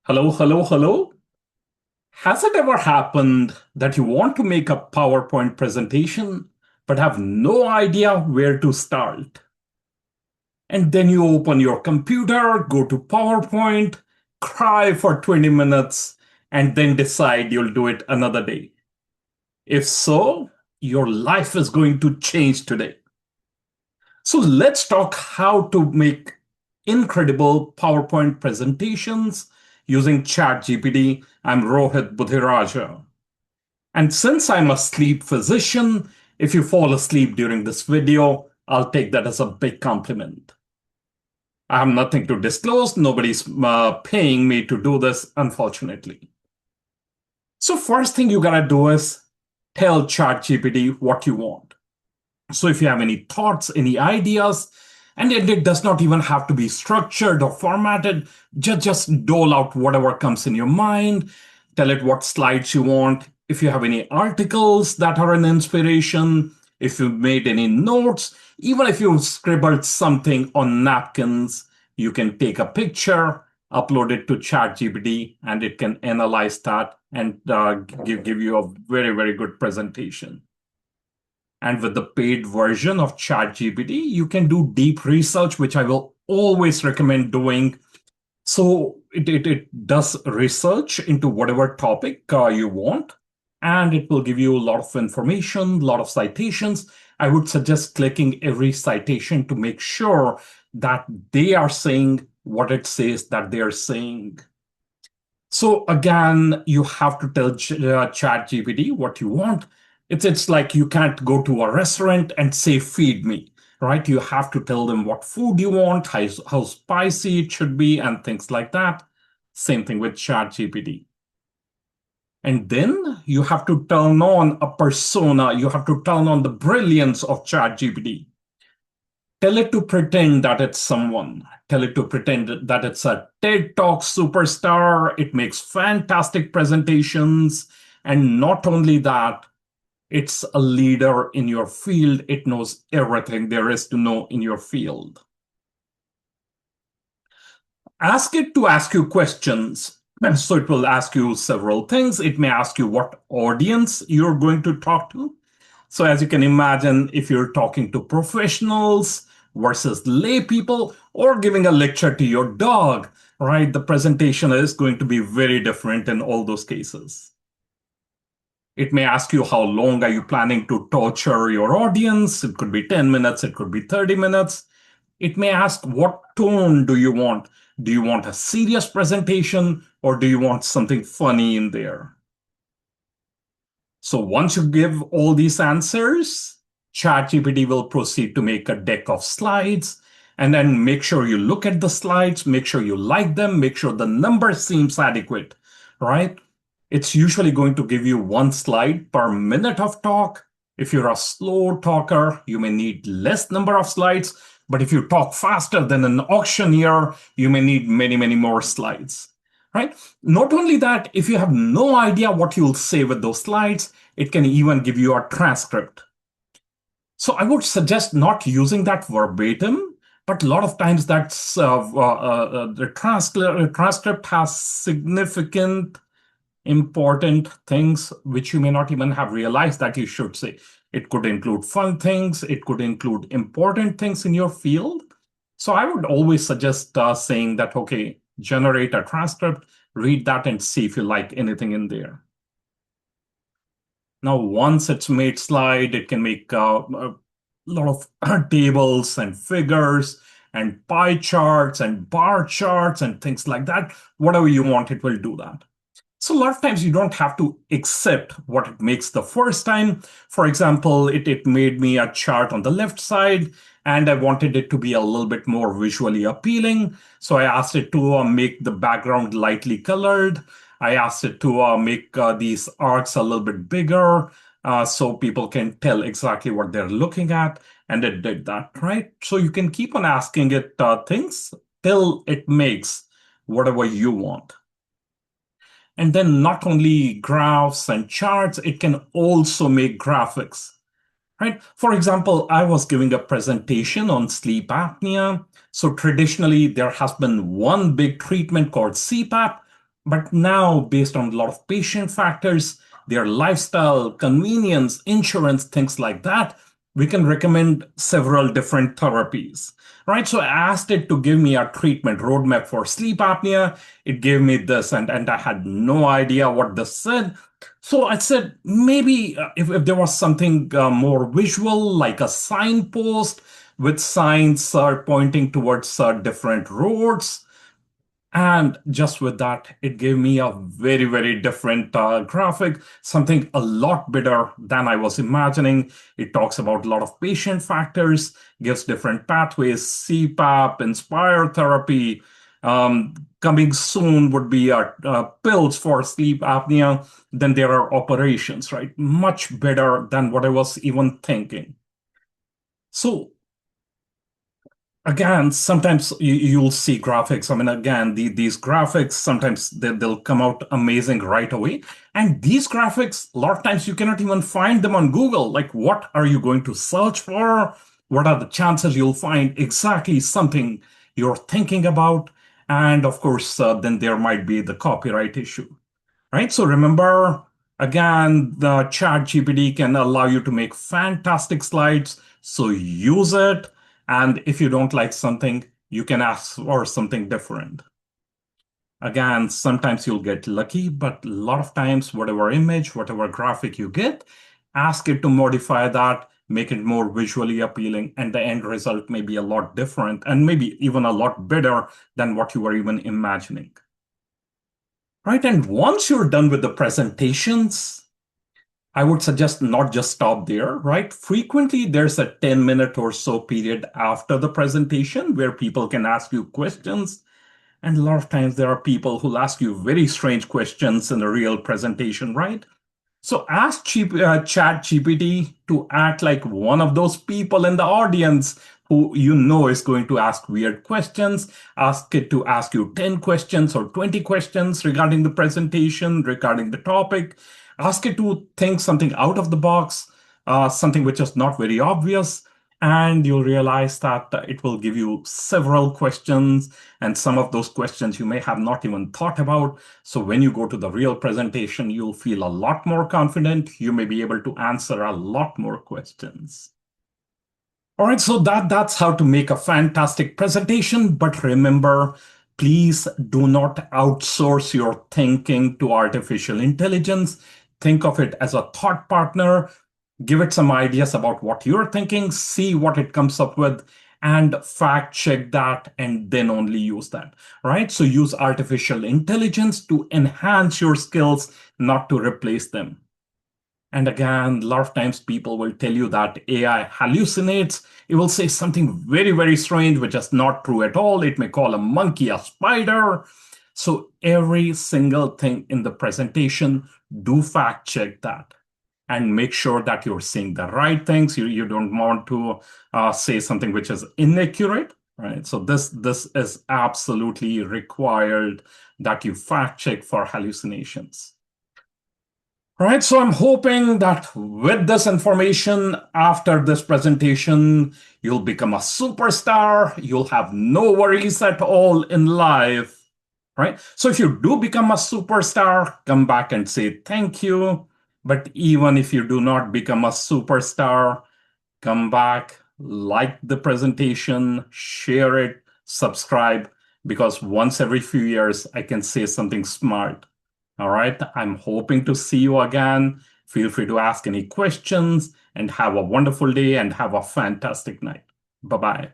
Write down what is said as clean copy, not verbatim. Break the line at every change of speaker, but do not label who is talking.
Hello, hello, hello. Has it ever happened that you want to make a PowerPoint presentation but have no idea where to start? And then you open your computer, go to PowerPoint, cry for 20 minutes, and then decide you'll do it another day. If so, your life is going to change today. So let's talk how to make incredible PowerPoint presentations using ChatGPT. I'm Rohit Budhiraja. And since I'm a sleep physician, if you fall asleep during this video, I'll take that as a big compliment. I have nothing to disclose. Nobody's paying me to do this, unfortunately. So first thing you gotta do is tell ChatGPT what you want. So if you have any thoughts, any ideas, and it does not even have to be structured or formatted, just dole out whatever comes in your mind. Tell it what slides you want. If you have any articles that are an inspiration, if you've made any notes, even if you scribbled something on napkins, you can take a picture, upload it to ChatGPT, and it can analyze that and give you a very, very good presentation. And with the paid version of ChatGPT, you can do deep research, which I will always recommend doing. So it does research into whatever topic you want, and it will give you a lot of information, a lot of citations. I would suggest clicking every citation to make sure that they are saying what it says that they are saying. So again, you have to tell ChatGPT what you want. It's like you can't go to a restaurant and say, feed me, right? You have to tell them what food you want, how spicy it should be, and things like that. Same thing with ChatGPT. And then you have to turn on a persona. You have to turn on the brilliance of ChatGPT. Tell it to pretend that it's someone. Tell it to pretend that it's a TED Talk superstar. It makes fantastic presentations. And not only that, it's a leader in your field. It knows everything there is to know in your field. Ask it to ask you questions. And so it will ask you several things. It may ask you what audience you're going to talk to. So as you can imagine, if you're talking to professionals versus lay people or giving a lecture to your dog, right, the presentation is going to be very different in all those cases. It may ask you how long are you planning to torture your audience. It could be 10 minutes, it could be 30 minutes. It may ask what tone do you want? Do you want a serious presentation or do you want something funny in there? So once you give all these answers, ChatGPT will proceed to make a deck of slides and then make sure you look at the slides, make sure you like them, make sure the number seems adequate, right? It's usually going to give you one slide per minute of talk. If you're a slow talker, you may need less number of slides. But if you talk faster than an auctioneer, you may need many, many more slides, right? Not only that, if you have no idea what you'll say with those slides, it can even give you a transcript. So I would suggest not using that verbatim, but a lot of times the transcript has significant important things which you may not even have realized that you should say. It could include fun things. It could include important things in your field. So I would always suggest saying that, okay, generate a transcript, read that and see if you like anything in there. Now, once it's made slide, it can make a lot of tables and figures and pie charts and bar charts and things like that. Whatever you want, it will do that. So a lot of times you don't have to accept what it makes the first time. For example, it made me a chart on the left side, and I wanted it to be a little bit more visually appealing. So I asked it to make the background lightly colored. I asked it to make these arcs a little bit bigger so people can tell exactly what they're looking at. And it did that, right? So you can keep on asking it things till it makes whatever you want. And then not only graphs and charts, it can also make graphics, right? For example, I was giving a presentation on sleep apnea. So traditionally, there has been one big treatment called CPAP, But now, based on a lot of patient factors, their lifestyle, convenience, insurance, things like that, we can recommend several different therapies. Right. So I asked it to give me a treatment roadmap for sleep apnea. It gave me this, and I had no idea what this said. So I said maybe if there was something more visual, like a signpost with signs pointing towards different roads, and just with that, it gave me a very, very different graphic, something a lot better than I was imagining. It talks about a lot of patient factors, gives different pathways, CPAP, Inspire therapy. Coming soon would be pills for sleep apnea. Then there are operations, right? Much better than what I was even thinking. So again, sometimes you'll see graphics. I mean, again, these graphics, sometimes they'll come out amazing right away. And these graphics, a lot of times you cannot even find them on Google. Like, what are you going to search for? What are the chances you'll find exactly something you're thinking about? And of course, then there might be the copyright issue. Right? So remember, again, the ChatGPT can allow you to make fantastic slides. So use it. And if you don't like something, you can ask for something different. Again, sometimes you'll get lucky, but a lot of times, whatever image, whatever graphic you get, ask it to modify that, make it more visually appealing, and the end result may be a lot different and maybe even a lot better than what you were even imagining. Right. And once you're done with the presentations, I would suggest not just stop there, right? Frequently, there's a 10-minute or so period after the presentation where people can ask you questions. And a lot of times there are people who'll ask you very strange questions in a real presentation, right? So ask ChatGPT to act like one of those people in the audience who you know is going to ask weird questions. Ask it to ask you 10 questions or 20 questions regarding the presentation, regarding the topic. Ask it to think something out of the box, something which is not very obvious. And you'll realize that it will give you several questions, and some of those questions you may have not even thought about. So when you go to the real presentation, you'll feel a lot more confident. You may be able to answer a lot more questions. All right, so that's how to make a fantastic presentation. But remember, please do not outsource your thinking to artificial intelligence. Think of it as a thought partner. Give it some ideas about what you're thinking, see what it comes up with, and fact check that, and then only use that, right? So use artificial intelligence to enhance your skills, not to replace them. And again, a lot of times people will tell you that AI hallucinates. It will say something very, very strange, which is not true at all. It may call a monkey a spider. So every single thing in the presentation, do fact check that and make sure that you're saying the right things. You don't want to say something which is inaccurate, right? So this is absolutely required that you fact check for hallucinations. All right, so I'm hoping that with this information after this presentation, you'll become a superstar. You'll have no worries at all in life, right? So if you do become a superstar, come back and say thank you. But even if you do not become a superstar, come back, like the presentation, share it, subscribe, because once every few years, I can say something smart. All right. I'm hoping to see you again. Feel free to ask any questions and have a wonderful day and have a fantastic night. Bye bye.